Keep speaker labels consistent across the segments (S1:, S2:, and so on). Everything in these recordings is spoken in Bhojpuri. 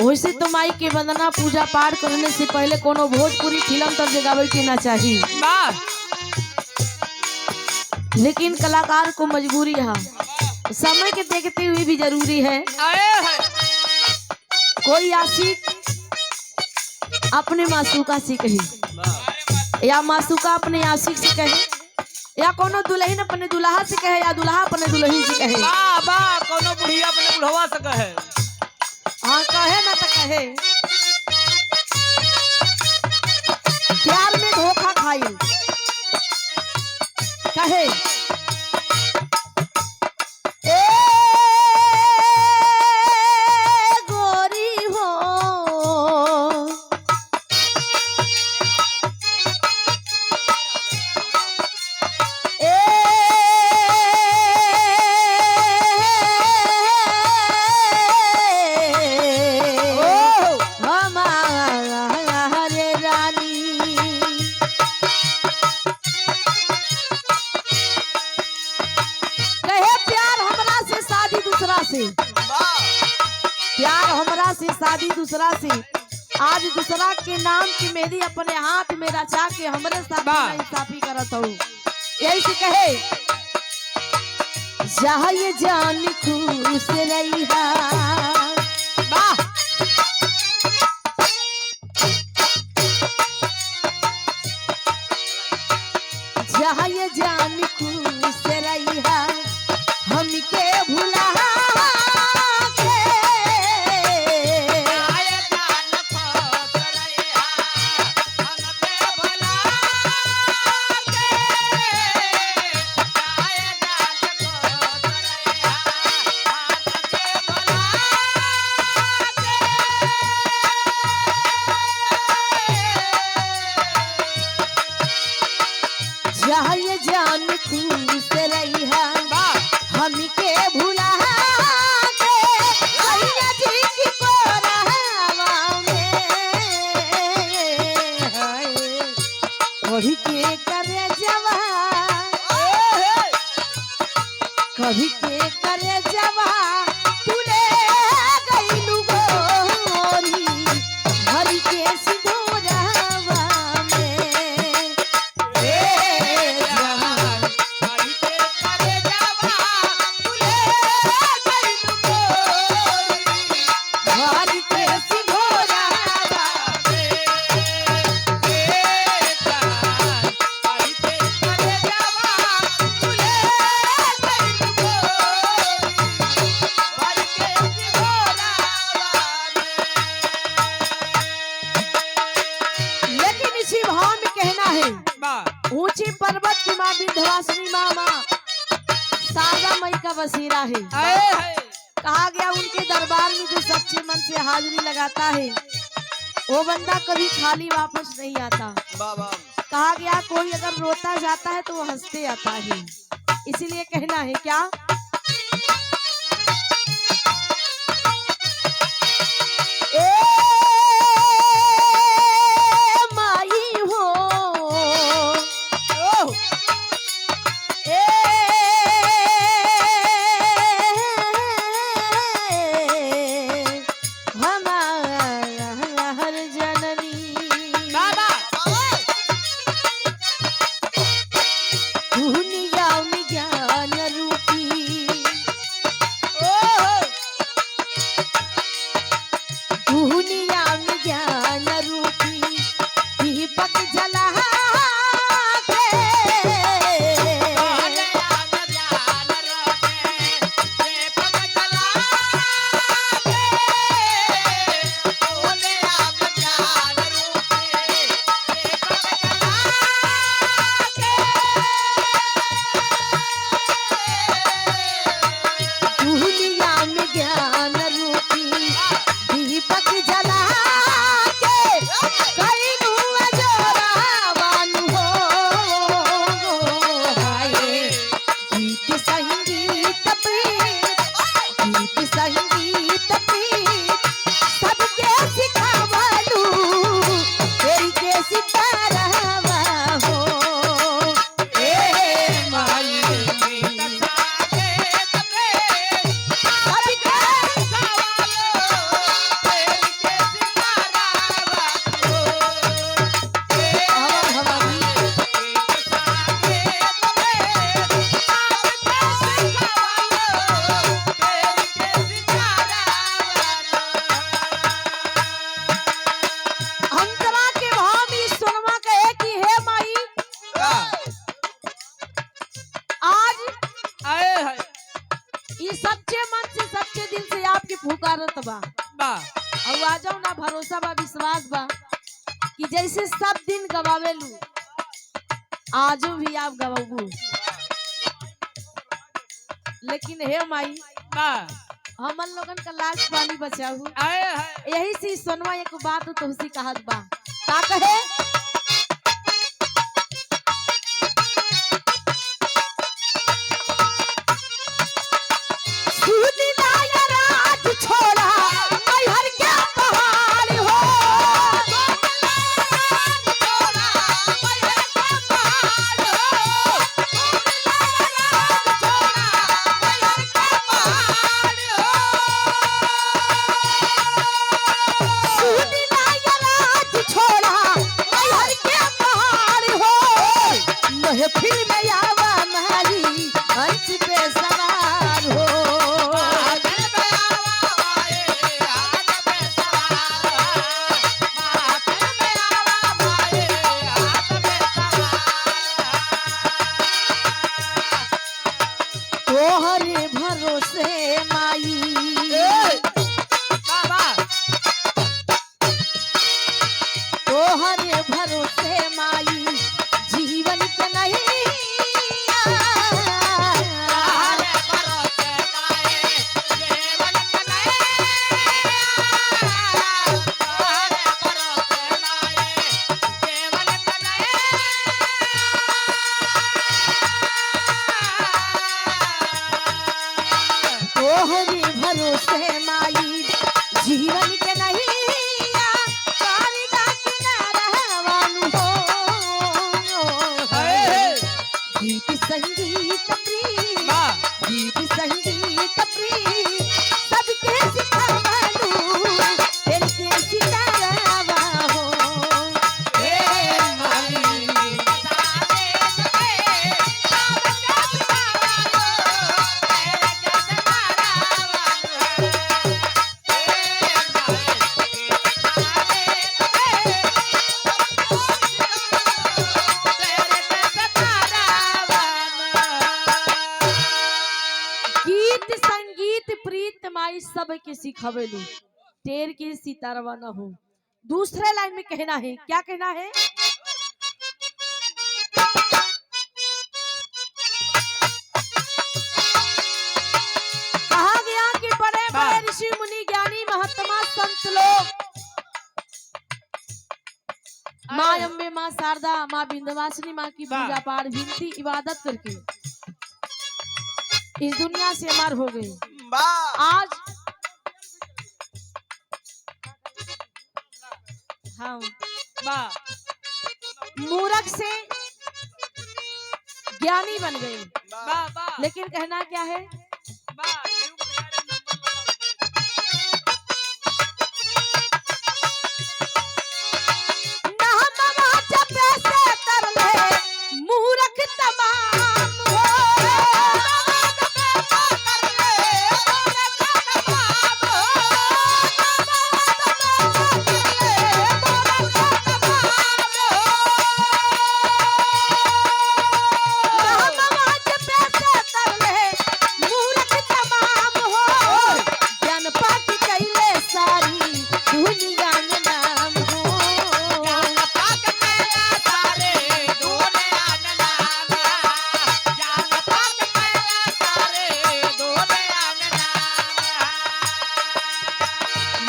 S1: वैसे तो माई के वंदना पूजा पाठ करने से पहले कोनो भोजपुरी फिल्म तब जगावे के ना चाहिए, लेकिन कलाकार को मजबूरी है, समय के देखते हुए भी जरूरी है। कोई आशिक अपने मासूका से कहे या मासूका अपने आशिक से कहे, या कोनो दुल्हन अपने दुल्हा से कहे या दुल्हा अपने दुल्हन से कहे,
S2: कोनो बुढ़िया अपने बुढ़वा से कहे।
S1: हाँ कहे ना तो कहे। प्यार में धोखा खाई कहे ए गोरी हो ए हमारे रानी कहे प्यार हमरा से शादी दूसरा से, प्यार हमरा से शादी दूसरा से, आज दूसरा के नाम की मेहंदी अपने हाथ में रचा के हमरे साथ इंसाफी करत हूँ। यही से कहे जहाँ ये जान खुश रही जहाँ ये जान खुश रही हमके भुला जहाँ ये जान खुश रही हमके भुला कभी के करे जवा कभी के करे जवा तूने गईलू गोरी हरि के सिंदूरवा में ऊंची पर्वत की माँ विंध्यवासिनी माँ सारा मई का बसेरा है। कहा गया उनके दरबार में जो सच्चे मन से हाजिरी लगाता है वो बंदा कभी खाली वापस नहीं आता। कहा गया कोई अगर रोता जाता है तो वो हंसते आता है। इसीलिए कहना है क्या दुनिया में ज्ञान रूपी महारत बा
S2: बा
S1: और आ जाओ ना भरोसा बा विश्वास बा कि जैसे सब दिन गवावेलू आजो भी आप गवाबू। लेकिन हे माई
S2: बा
S1: हमन लोगन का लाश पानी बचाऊ।
S2: आए है
S1: यही से सोनवा एक बात तुमसे कहत बा का कहे फिर में आवा मारी हंस पे सवार हो। तोहरे भरोसे माई तोहरे भरोसे माई जीवन के नहीं तोहरे भरोसे माई जीवन के नहीं गीत संगीत प्रिय गीत संगीत प्रिय सबके सिखावलू तेरे सितारा हो। गीत संगीत प्रीत माई सबके सिखावेलू टेर के सितारवा न हो। दूसरे लाइन में कहना है क्या कहना है कहा गया कि बड़े बड़े ऋषि मुनि ज्ञानी महात्मा संत लोग माँ अम्बे माँ शारदा माँ विंध्यवासिनी माँ की पूजा पाठ विनती इबादत करके इस दुनिया से अमर हो गई। आज हम मूर्ख से ज्ञानी बन गए। लेकिन कहना क्या है मूर्ख तमाम हो।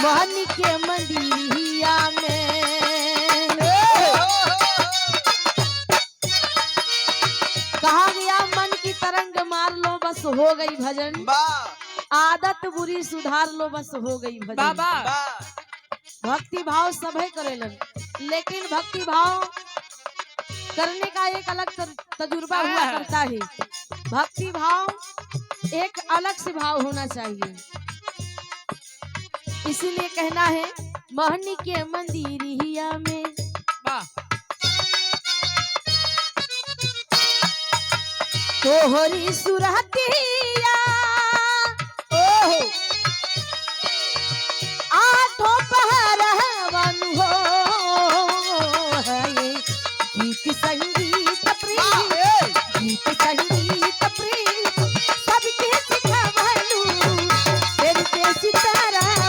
S1: मन के मंदिरिया में कहा गया मन की तरंग मार लो बस हो गई भजन आदत बुरी सुधार लो बस हो गई भजन। भक्ति भाव सभी करेलन लेकिन भक्ति भाव करने का एक अलग तजुर्बा हुआ करता है। भक्ति भाव एक अलग से भाव होना चाहिए। इसीलिए कहना है मोहनी के मंदिरिया में तोहरी सुरहतिया आठों पहरवन हो है गीत संगीत प्रिय गीत संगीत प्रिय सबके सिखावलू तेरे सितारा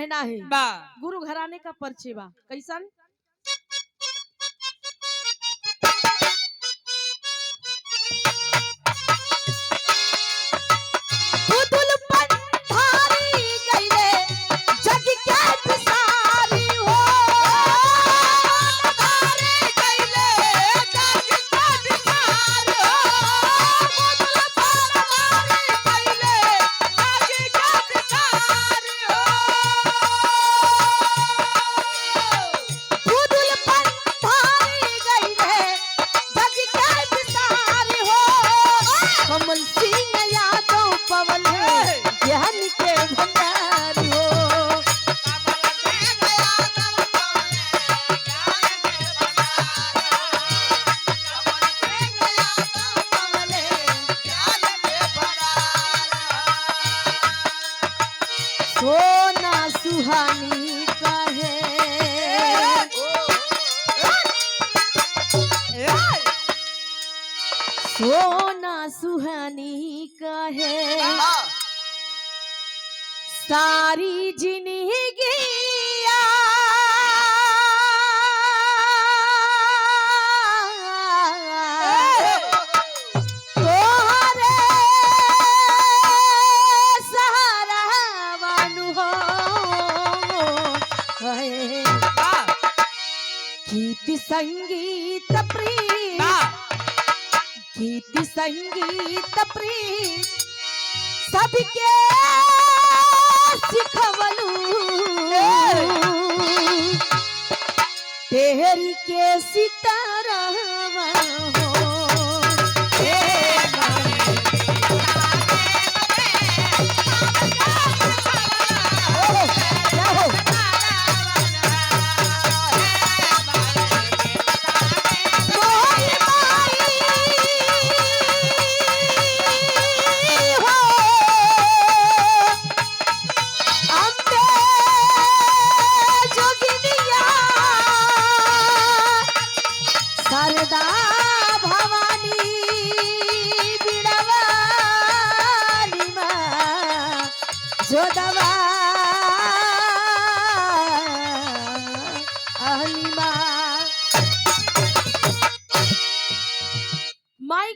S1: कहना है
S2: बा
S1: गुरु घराने का परिचय बा कैसन पुतुल पंधारी गईले जग के बिसारी हो पंधारी गईले जग के बिसारी हो पुतुल पंधारी गईले जग के बिसारी हो पुतुल पंधारी गईले जग के बिसारी हो कमल सिंह यादव पवन ज्ञान के भंडार हो सोना सुहानी कहे सोना सुहानी कहे सारी जिंदगी तोहरे सहारा बानु हो गीत संगीत प्रीत गीत संगीत प्रीत सबके सिखवलू तेरी के सितारा हो शारदा भवानी बिड़वाली माँ जोदवा